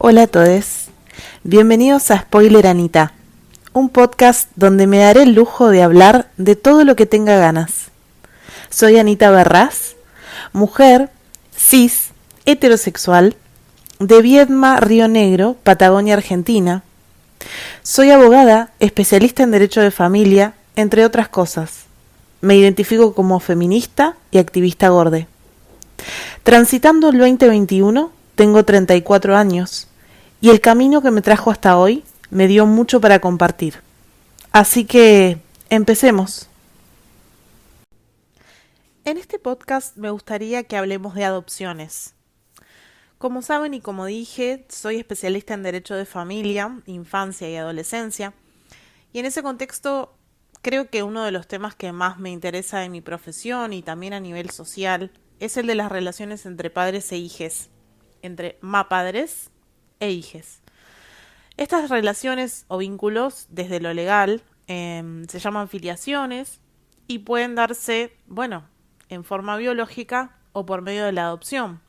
Hola a todos, bienvenidos a Spoiler Anita, un podcast donde me daré el lujo de hablar de todo lo que tenga ganas. Soy Anita Barrás, mujer, cis, heterosexual, de Viedma, Río Negro, Patagonia, Argentina. Soy abogada, especialista en derecho de familia, entre otras cosas. Me identifico como feminista y activista gorde. Transitando el 2021, tengo 34 años y el camino que me trajo hasta hoy me dio mucho para compartir. Así que, empecemos. En este podcast me gustaría que hablemos de adopciones. Como saben y como dije, soy especialista en derecho de familia, infancia y adolescencia, y en ese contexto creo que uno de los temas que más me interesa en mi profesión y también a nivel social es el de las relaciones entre padres e hijes, entre padres e hijes. Estas relaciones o vínculos, desde lo legal, se llaman filiaciones y pueden darse, en forma biológica o por medio de la adopción.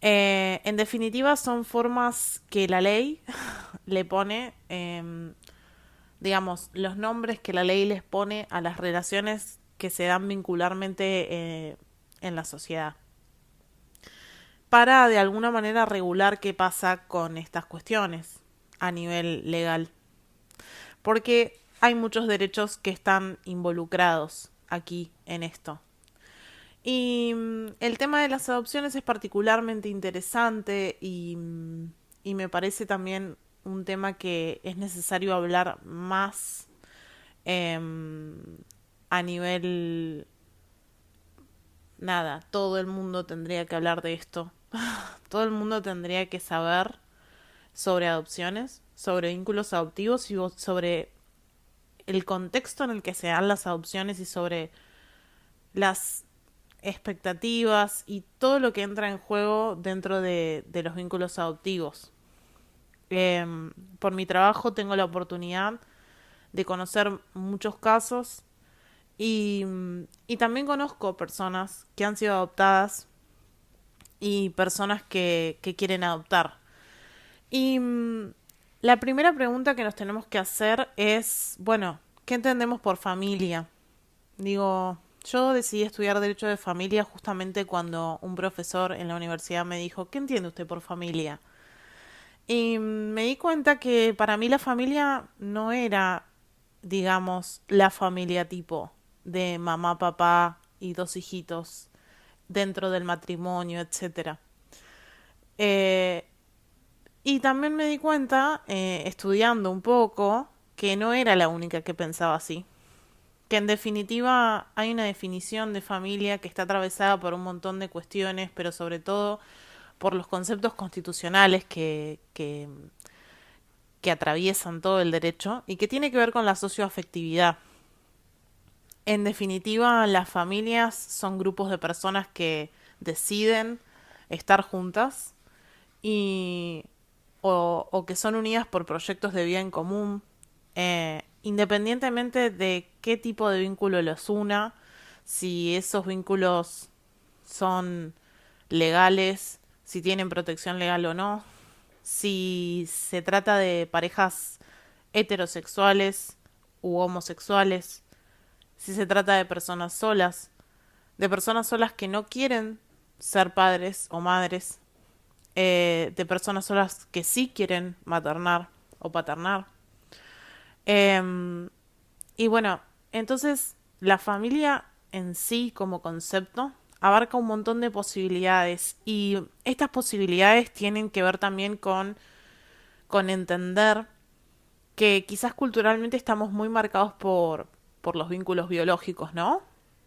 En definitiva, son formas que la ley le pone, los nombres que la ley les pone a las relaciones que se dan vincularmente en la sociedad, para de alguna manera regular qué pasa con estas cuestiones a nivel legal. Porque hay muchos derechos que están involucrados aquí en esto. Y el tema de las adopciones es particularmente interesante y me parece también un tema que es necesario hablar más eh, a nivel... Nada, todo el mundo tendría que hablar de esto. Todo el mundo tendría que saber sobre adopciones, sobre vínculos adoptivos y sobre el contexto en el que se dan las adopciones y sobre las expectativas y todo lo que entra en juego dentro de los vínculos adoptivos. Por mi trabajo tengo la oportunidad de conocer muchos casos y también conozco personas que han sido adoptadas y personas que quieren adoptar. Y la primera pregunta que nos tenemos que hacer es, ¿qué entendemos por familia? Yo decidí estudiar Derecho de Familia justamente cuando un profesor en la universidad me dijo, ¿qué entiende usted por familia? Y me di cuenta que para mí la familia no era, la familia tipo de mamá, papá y dos hijitos dentro del matrimonio, etcétera. Y también me di cuenta, estudiando un poco, que no era la única que pensaba así. Que en definitiva hay una definición de familia que está atravesada por un montón de cuestiones, pero sobre todo por los conceptos constitucionales que atraviesan todo el derecho y que tiene que ver con la socioafectividad. En definitiva, las familias son grupos de personas que deciden estar juntas y o que son unidas por proyectos de vida en común, independientemente de qué tipo de vínculo los una, si esos vínculos son legales, si tienen protección legal o no, si se trata de parejas heterosexuales u homosexuales, si se trata de personas solas que no quieren ser padres o madres, de personas solas que sí quieren maternar o paternar. Eh, y bueno, entonces la familia en sí como concepto abarca un montón de posibilidades y estas posibilidades tienen que ver también con entender que quizás culturalmente estamos muy marcados por los vínculos biológicos, ¿no?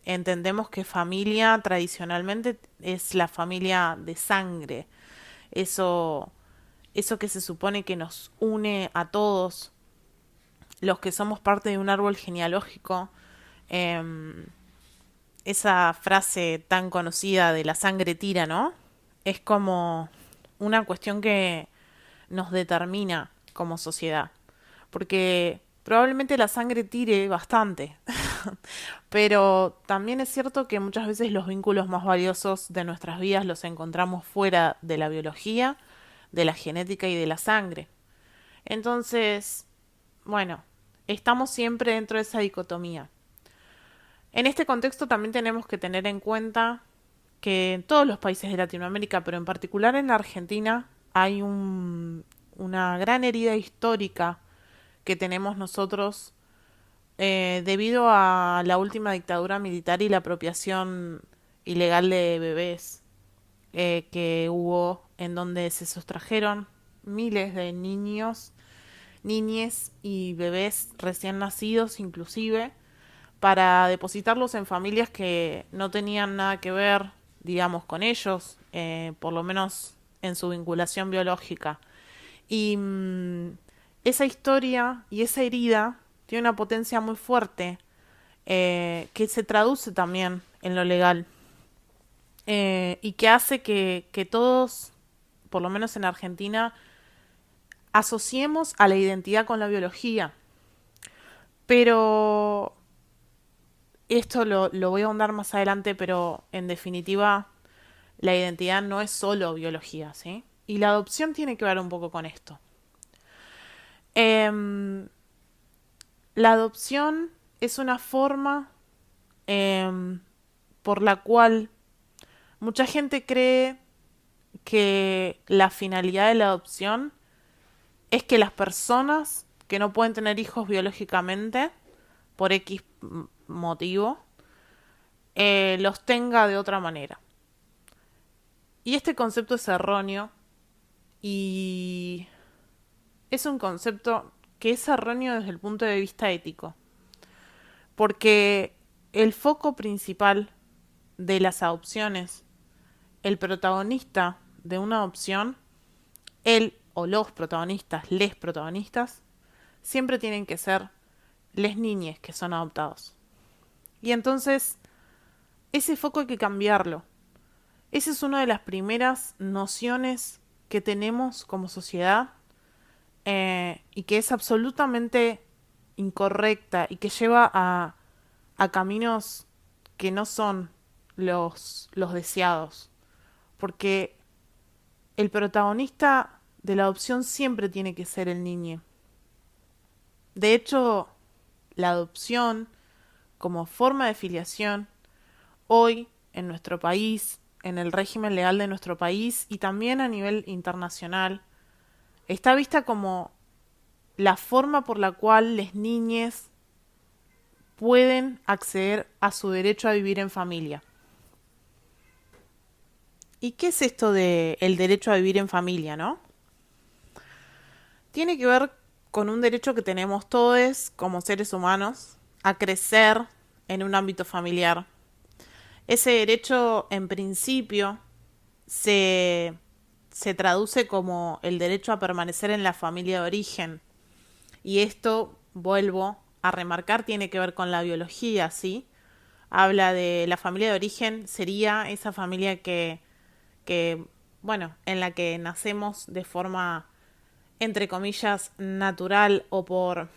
Entendemos que familia tradicionalmente es la familia de sangre, eso, eso que se supone que nos une a todos los que somos parte de un árbol genealógico, eh, esa frase tan conocida de la sangre tira, ¿no? Es como una cuestión que nos determina como sociedad. Porque probablemente la sangre tire bastante. Pero también es cierto que muchas veces los vínculos más valiosos de nuestras vidas los encontramos fuera de la biología, de la genética y de la sangre. Entonces, bueno, estamos siempre dentro de esa dicotomía. En este contexto también tenemos que tener en cuenta que en todos los países de Latinoamérica, pero en particular en la Argentina, hay una gran herida histórica que tenemos nosotros debido a la última dictadura militar y la apropiación ilegal de bebés que hubo, en donde se sustrajeron miles de niños, niñes y bebés recién nacidos inclusive, para depositarlos en familias que no tenían nada que ver, digamos, con ellos, por lo menos en su vinculación biológica. Y esa historia y esa herida tiene una potencia muy fuerte que se traduce también en lo legal y que hace que todos, por lo menos en Argentina, asociemos a la identidad con la biología. Pero esto lo voy a ahondar más adelante, pero en definitiva la identidad no es solo biología, ¿sí? Y la adopción tiene que ver un poco con esto. Em, la adopción es una forma por la cual mucha gente cree que la finalidad de la adopción es que las personas que no pueden tener hijos biológicamente, por X motivo, los tenga de otra manera. Y este concepto es erróneo y es un concepto que es erróneo desde el punto de vista ético. Porque el foco principal de las adopciones, el protagonista de una adopción, él o los protagonistas, les protagonistas, siempre tienen que ser les niñes que son adoptados. Y entonces, ese foco hay que cambiarlo. Esa es una de las primeras nociones que tenemos como sociedad y que es absolutamente incorrecta y que lleva a caminos que no son los deseados. Porque el protagonista de la adopción siempre tiene que ser el niño. De hecho, la adopción como forma de filiación hoy en nuestro país, en el régimen legal de nuestro país y también a nivel internacional, está vista como la forma por la cual las niñas pueden acceder a su derecho a vivir en familia. ¿Y qué es esto de el derecho a vivir en familia, no? Tiene que ver con un derecho que tenemos todos como seres humanos a crecer en un ámbito familiar. Ese derecho, en principio, se traduce como el derecho a permanecer en la familia de origen. Y esto, vuelvo a remarcar, tiene que ver con la biología, ¿sí? Habla de la familia de origen, sería esa familia que bueno, en la que nacemos de forma, entre comillas, natural o por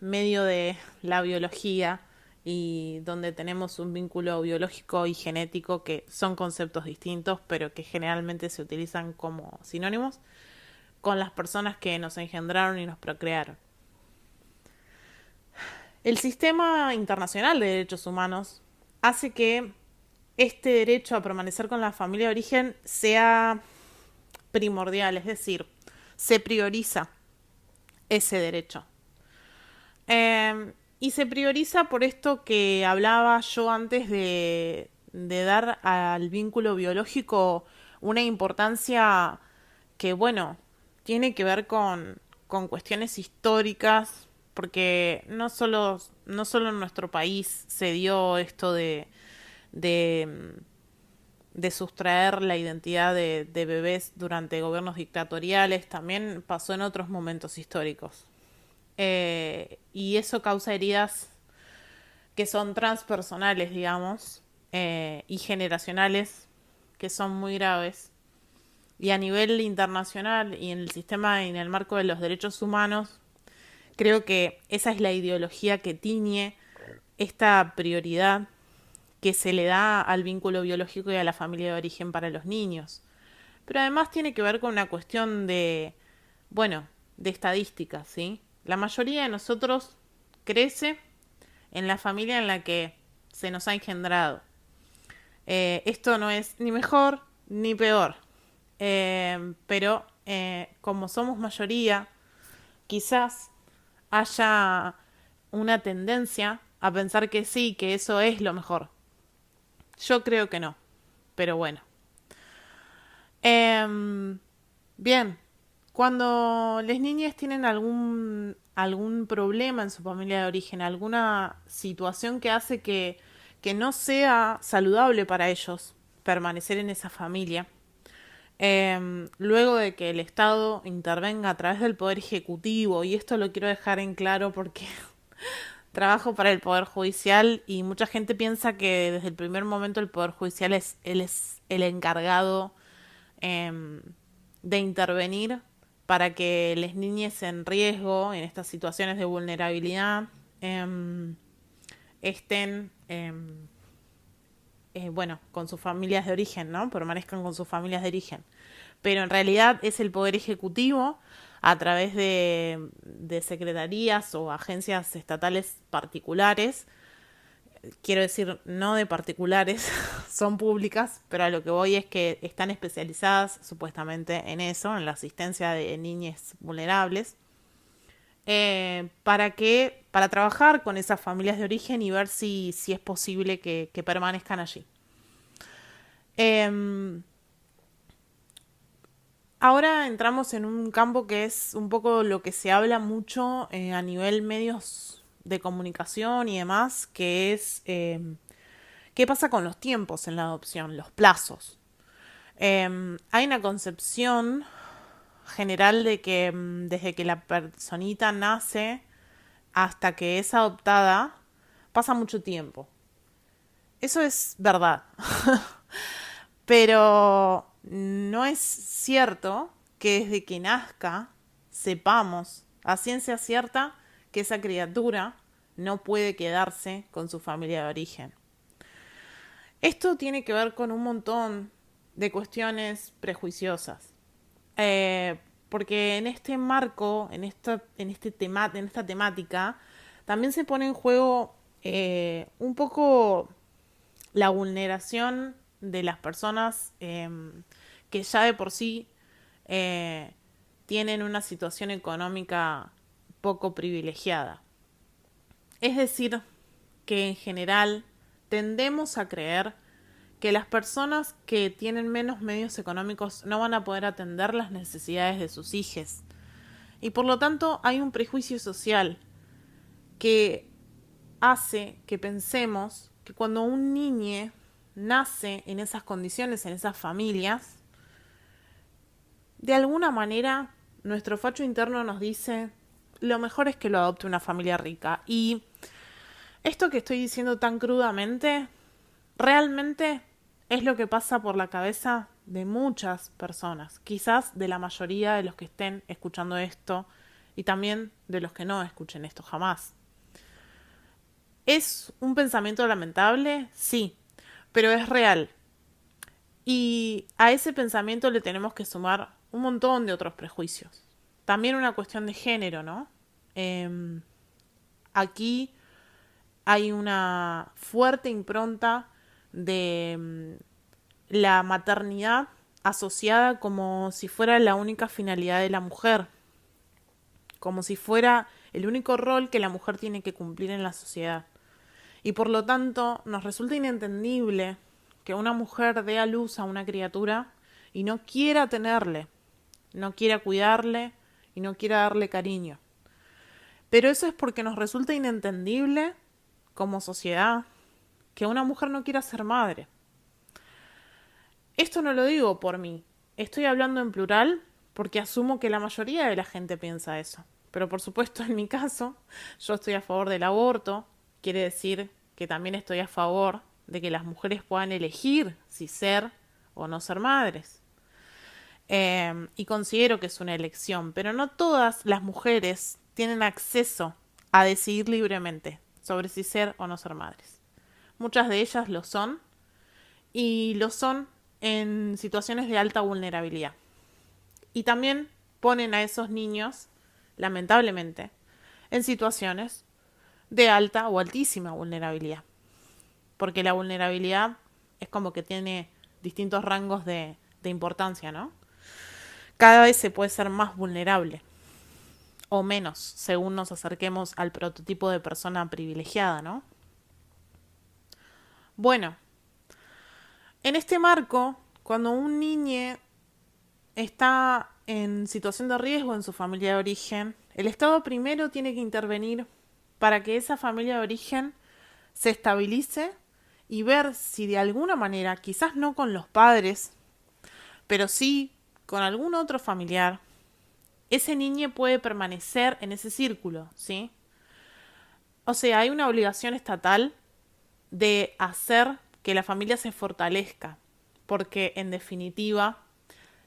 medio de la biología y donde tenemos un vínculo biológico y genético que son conceptos distintos, pero que generalmente se utilizan como sinónimos con las personas que nos engendraron y nos procrearon. El sistema internacional de derechos humanos hace que este derecho a permanecer con la familia de origen sea primordial, es decir, se prioriza ese derecho. Y se prioriza por esto que hablaba yo antes de dar al vínculo biológico una importancia que, bueno, tiene que ver con cuestiones históricas, porque no solo en nuestro país se dio esto de, de sustraer la identidad de bebés durante gobiernos dictatoriales, también pasó en otros momentos históricos. Y eso causa heridas que son transpersonales, digamos, y generacionales, que son muy graves. Y a nivel internacional y en el sistema y en el marco de los derechos humanos, creo que esa es la ideología que tiñe esta prioridad que se le da al vínculo biológico y a la familia de origen para los niños. pero además tiene que ver con una cuestión de, bueno, de estadísticas, ¿sí? La mayoría de nosotros crece en la familia en la que se nos ha engendrado. Esto no es ni mejor ni peor, pero como somos mayoría, quizás haya una tendencia a pensar que sí, que eso es lo mejor. Yo creo que no, pero bueno. Eh, Bien, cuando las niñas tienen algún problema en su familia de origen, alguna situación que hace que no sea saludable para ellos permanecer en esa familia, luego de que el Estado intervenga a través del Poder Ejecutivo, y esto lo quiero dejar en claro porque trabajo para el Poder Judicial y mucha gente piensa que desde el primer momento el Poder Judicial él es el encargado eh, de intervenir para que las niñas en riesgo, en estas situaciones de vulnerabilidad, estén, bueno, con sus familias de origen, ¿no? Permanezcan con sus familias de origen. Pero en realidad es el Poder Ejecutivo, a través de secretarías o agencias estatales particulares, quiero decir, no de particulares, son públicas, pero a lo que voy es que están especializadas supuestamente en eso, en la asistencia de niñas vulnerables, para trabajar con esas familias de origen y ver si es posible que permanezcan allí. Eh, Ahora entramos en un campo que es un poco lo que se habla mucho a nivel medios de comunicación y demás, que es qué pasa con los tiempos en la adopción, los plazos. Hay una concepción general de que desde que la personita nace hasta que es adoptada pasa mucho tiempo. Eso es verdad. Pero no es cierto que desde que nazca sepamos a ciencia cierta que esa criatura no puede quedarse con su familia de origen. Esto tiene que ver con un montón de cuestiones prejuiciosas. Porque en este marco, en esta temática, también se pone en juego un poco la vulneración de las personas que ya de por sí eh, tienen una situación económica poco privilegiada. Es decir, que en general tendemos a creer que las personas que tienen menos medios económicos no van a poder atender las necesidades de sus hijos. Y por lo tanto hay un prejuicio social que hace que pensemos que cuando un niño nace en esas condiciones, en esas familias, de alguna manera nuestro facho interno nos dice lo mejor es que lo adopte una familia rica. Y esto que estoy diciendo tan crudamente, realmente es lo que pasa por la cabeza de muchas personas, quizás de la mayoría de los que estén escuchando esto y también de los que no escuchen esto jamás. ¿Es un pensamiento lamentable? Sí, pero es real. Y a ese pensamiento le tenemos que sumar un montón de otros prejuicios. También una cuestión de género, ¿no? Aquí hay una fuerte impronta de la maternidad asociada como si fuera la única finalidad de la mujer, como si fuera el único rol que la mujer tiene que cumplir en la sociedad. Y por lo tanto nos resulta inentendible que una mujer dé a luz a una criatura y no quiera tenerle, no quiera cuidarle y no quiera darle cariño. Pero eso es porque nos resulta inentendible como sociedad que una mujer no quiera ser madre. Esto no lo digo por mí, estoy hablando en plural porque asumo que la mayoría de la gente piensa eso. Pero por supuesto, en mi caso, yo estoy a favor del aborto, quiere decir que también estoy a favor de que las mujeres puedan elegir si ser o no ser madres. Y considero que es una elección, pero no todas las mujeres tienen acceso a decidir libremente sobre si ser o no ser madres. Muchas de ellas lo son, y lo son en situaciones de alta vulnerabilidad. Y también ponen a esos niños, lamentablemente, en situaciones de alta o altísima vulnerabilidad. Porque la vulnerabilidad es como que tiene distintos rangos de importancia, ¿no? Cada vez se puede ser más vulnerable o menos, según nos acerquemos al prototipo de persona privilegiada, ¿no? Bueno, en este marco, cuando un niño está en situación de riesgo en su familia de origen, el Estado primero tiene que intervenir para que esa familia de origen se estabilice y ver si de alguna manera, quizás no con los padres, pero sí con algún otro familiar, ese niño puede permanecer en ese círculo, ¿sí? O sea, hay una obligación estatal de hacer que la familia se fortalezca, porque en definitiva,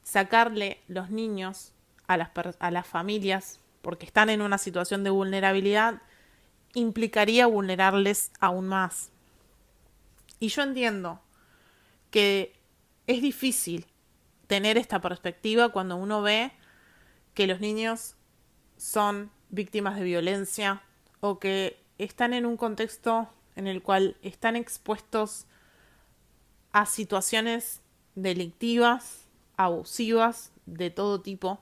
sacarle los niños a las familias, porque están en una situación de vulnerabilidad, implicaría vulnerarles aún más. Y yo entiendo que es difícil tener esta perspectiva cuando uno ve que los niños son víctimas de violencia o que están en un contexto en el cual están expuestos a situaciones delictivas, abusivas, de todo tipo.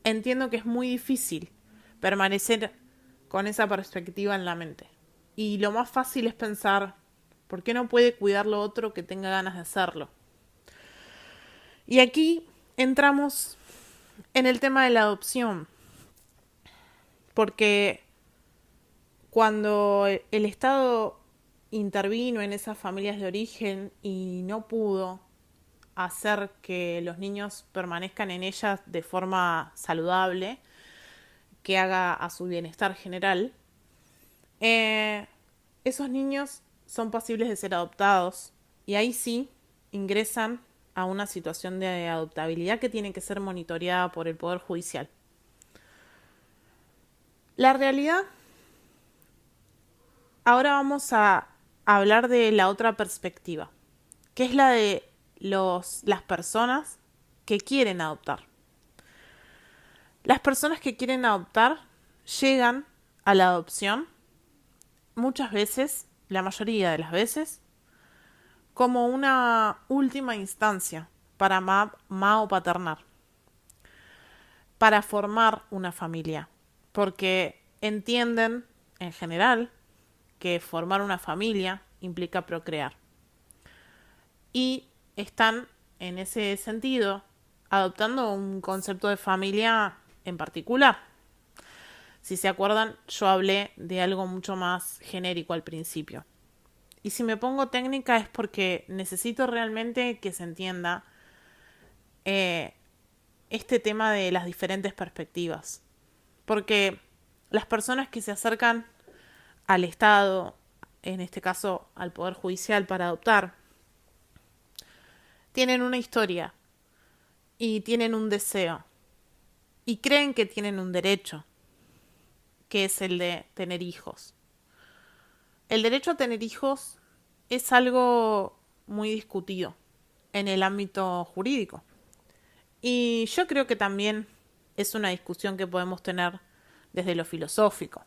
Entiendo que es muy difícil permanecer con esa perspectiva en la mente. Y lo más fácil es pensar, ¿por qué no puede cuidar lo otro que tenga ganas de hacerlo? Y aquí entramos en el tema de la adopción. Porque cuando el Estado intervino en esas familias de origen y no pudo hacer que los niños permanezcan en ellas de forma saludable, que haga a su bienestar general, esos niños son pasibles de ser adoptados y ahí sí ingresan a una situación de adoptabilidad que tiene que ser monitoreada por el Poder Judicial. La realidad, ahora vamos a hablar de la otra perspectiva, que es la de las personas que quieren adoptar. Las personas que quieren adoptar llegan a la adopción muchas veces, la mayoría de las veces, como una última instancia para o paternar, para formar una familia, porque entienden en general que formar una familia implica procrear. Y están, en ese sentido, adoptando un concepto de familia en particular. Si se acuerdan, yo hablé de algo mucho más genérico al principio. Y si me pongo técnica es porque necesito realmente que se entienda este tema de las diferentes perspectivas. Porque las personas que se acercan al Estado, en este caso al Poder Judicial para adoptar, tienen una historia y tienen un deseo y creen que tienen un derecho, que es el de tener hijos. El derecho a tener hijos es algo muy discutido en el ámbito jurídico. Y yo creo que también es una discusión que podemos tener desde lo filosófico.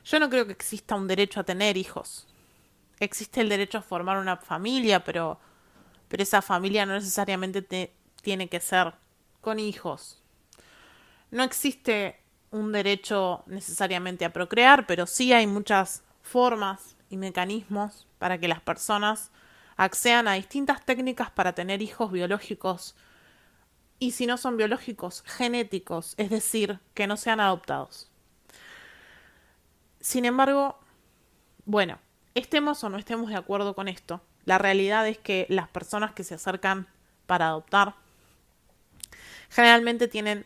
Yo no creo que exista un derecho a tener hijos. Existe el derecho a formar una familia, pero esa familia no necesariamente tiene que ser con hijos. No existe un derecho necesariamente a procrear, pero sí hay muchas formas y mecanismos para que las personas accedan a distintas técnicas para tener hijos biológicos y, si no son biológicos, genéticos, es decir, que no sean adoptados. Sin embargo, bueno, estemos o no estemos de acuerdo con esto, la realidad es que las personas que se acercan para adoptar generalmente tienen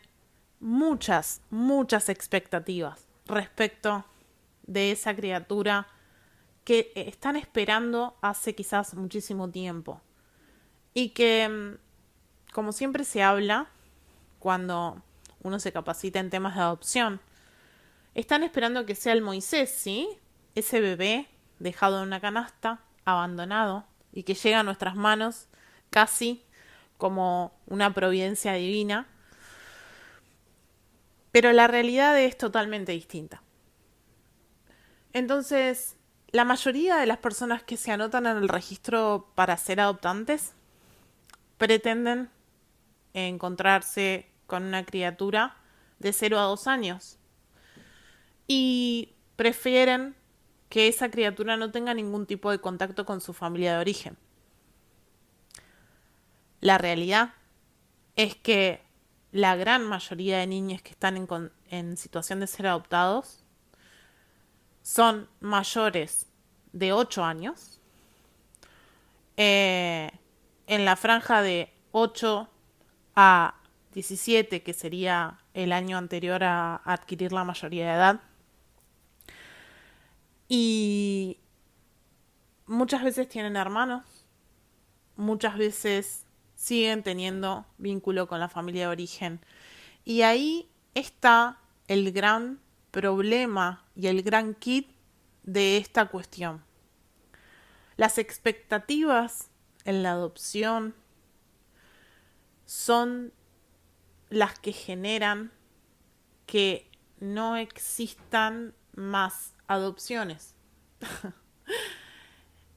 muchas expectativas respecto de esa criatura que están esperando hace quizás muchísimo tiempo. Y que, como siempre se habla, cuando uno se capacita en temas de adopción, están esperando que sea el Moisés, ¿sí? Ese bebé dejado en una canasta, abandonado, y que llega a nuestras manos casi como una providencia divina, pero la realidad es totalmente distinta. Entonces, la mayoría de las personas que se anotan en el registro para ser adoptantes pretenden encontrarse con una criatura de 0 a 2 años y prefieren que esa criatura no tenga ningún tipo de contacto con su familia de origen. La realidad es que la gran mayoría de niños que están en situación de ser adoptados son mayores de 8 años, en la franja de 8 a 17, que sería el año anterior a adquirir la mayoría de edad. Y muchas veces tienen hermanos, muchas veces siguen teniendo vínculo con la familia de origen. Y ahí está el gran problema y el gran kit de esta cuestión. Las expectativas en la adopción son las que generan que no existan más adopciones.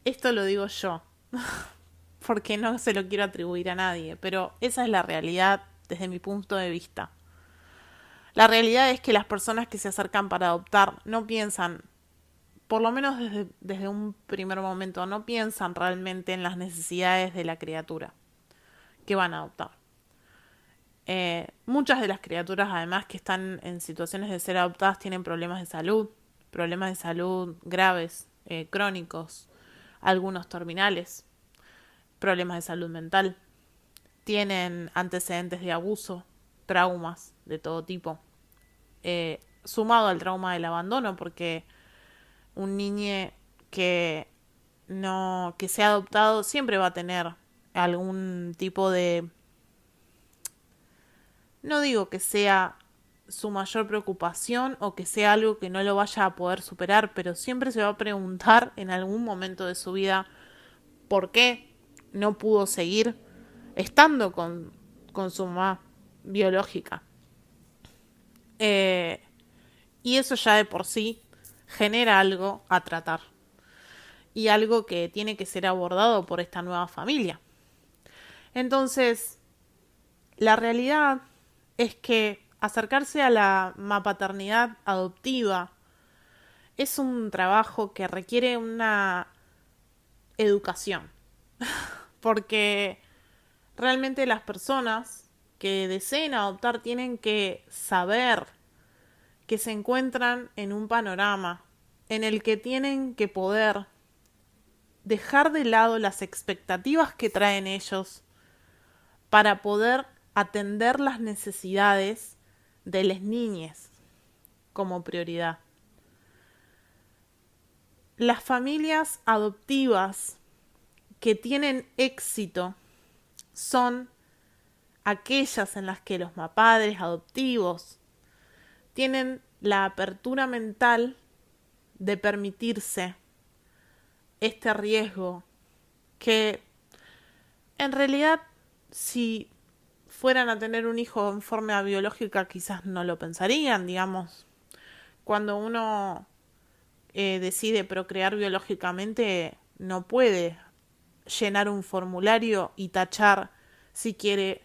Esto lo digo yo, porque no se lo quiero atribuir a nadie, pero esa es la realidad desde mi punto de vista. La realidad es que las personas que se acercan para adoptar no piensan, por lo menos desde un primer momento, no piensan realmente en las necesidades de la criatura que van a adoptar. Muchas de las criaturas, además, que están en situaciones de ser adoptadas, tienen problemas de salud graves, crónicos, algunos terminales, problemas de salud mental, tienen antecedentes de abuso, traumas de todo tipo, sumado al trauma del abandono, porque un niño que no, que sea adoptado siempre va a tener algún tipo de, no digo que sea su mayor preocupación o que sea algo que no lo vaya a poder superar, pero siempre se va a preguntar en algún momento de su vida por qué no pudo seguir estando con su mamá biológica. Y eso ya de por sí genera algo a tratar y algo que tiene que ser abordado por esta nueva familia. Entonces, la realidad es que acercarse a la mapaternidad adoptiva es un trabajo que requiere una educación, porque realmente las personas que deseen adoptar tienen que saber que se encuentran en un panorama en el que tienen que poder dejar de lado las expectativas que traen ellos para poder atender las necesidades de las niñas como prioridad. Las familias adoptivas que tienen éxito son aquellas en las que los padres adoptivos tienen la apertura mental de permitirse este riesgo que en realidad, si fueran a tener un hijo en forma biológica, quizás no lo pensarían, digamos. Cuando uno decide procrear biológicamente, no puede llenar un formulario y tachar si quiere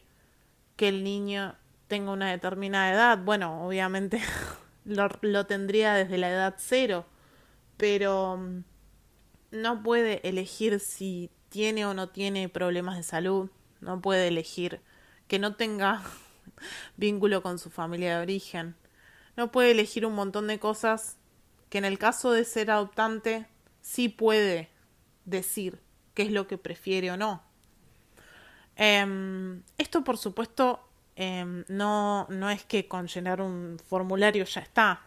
que el niño tenga una determinada edad. Bueno, obviamente lo tendría desde la edad 0, pero no puede elegir si tiene o no tiene problemas de salud, no puede elegir que no tenga vínculo con su familia de origen, no puede elegir un montón de cosas que en el caso de ser adoptante sí puede decir qué es lo que prefiere o no. Esto por supuesto no es que con llenar un formulario ya está.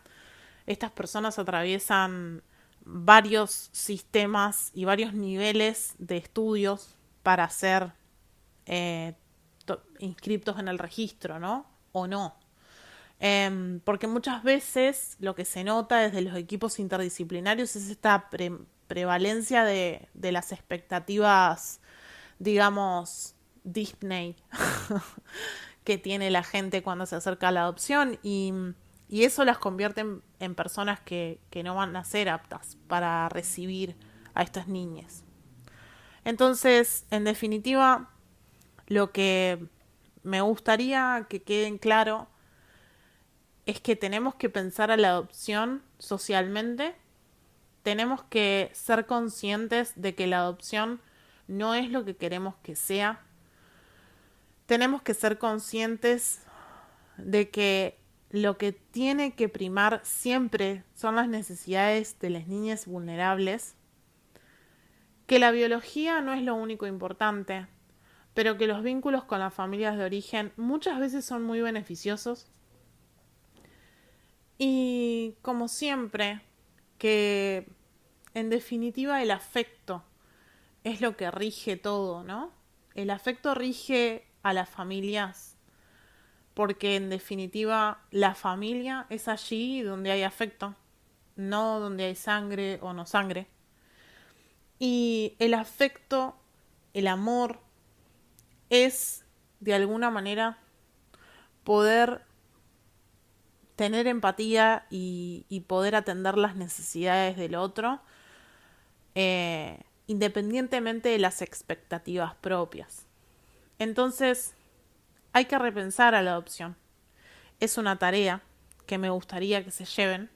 Estas personas atraviesan varios sistemas y varios niveles de estudios para ser inscriptos en el registro, ¿no? O no. Porque muchas veces lo que se nota desde los equipos interdisciplinarios es esta prevalencia de las expectativas, digamos, Disney que tiene la gente cuando se acerca a la adopción y eso las convierte en personas que no van a ser aptas para recibir a estas niñas. Entonces, en definitiva, lo que me gustaría que quede claro es que tenemos que pensar a la adopción socialmente, tenemos que ser conscientes de que la adopción no es lo que queremos que sea, tenemos que ser conscientes de que lo que tiene que primar siempre son las necesidades de las niñas vulnerables, que la biología no es lo único importante, pero que los vínculos con las familias de origen muchas veces son muy beneficiosos. Y como siempre, que en definitiva el afecto es lo que rige todo, ¿no? El afecto rige a las familias, porque en definitiva la familia es allí donde hay afecto, no donde hay sangre o no sangre. Y el afecto, el amor, es de alguna manera poder tener empatía y poder atender las necesidades del otro, independientemente de las expectativas propias. Entonces, hay que repensar a la adopción. Es una tarea que me gustaría que se lleven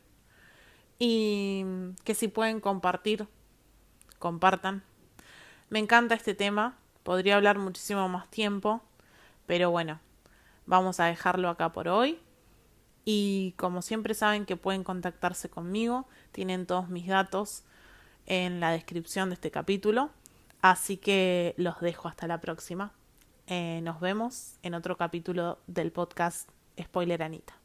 y que si pueden compartir, compartan. Me encanta este tema, podría hablar muchísimo más tiempo, pero bueno, vamos a dejarlo acá por hoy. Y como siempre saben que pueden contactarse conmigo, tienen todos mis datos en la descripción de este capítulo. Así que los dejo hasta la próxima. Nos vemos en otro capítulo del podcast Spoiler Anita.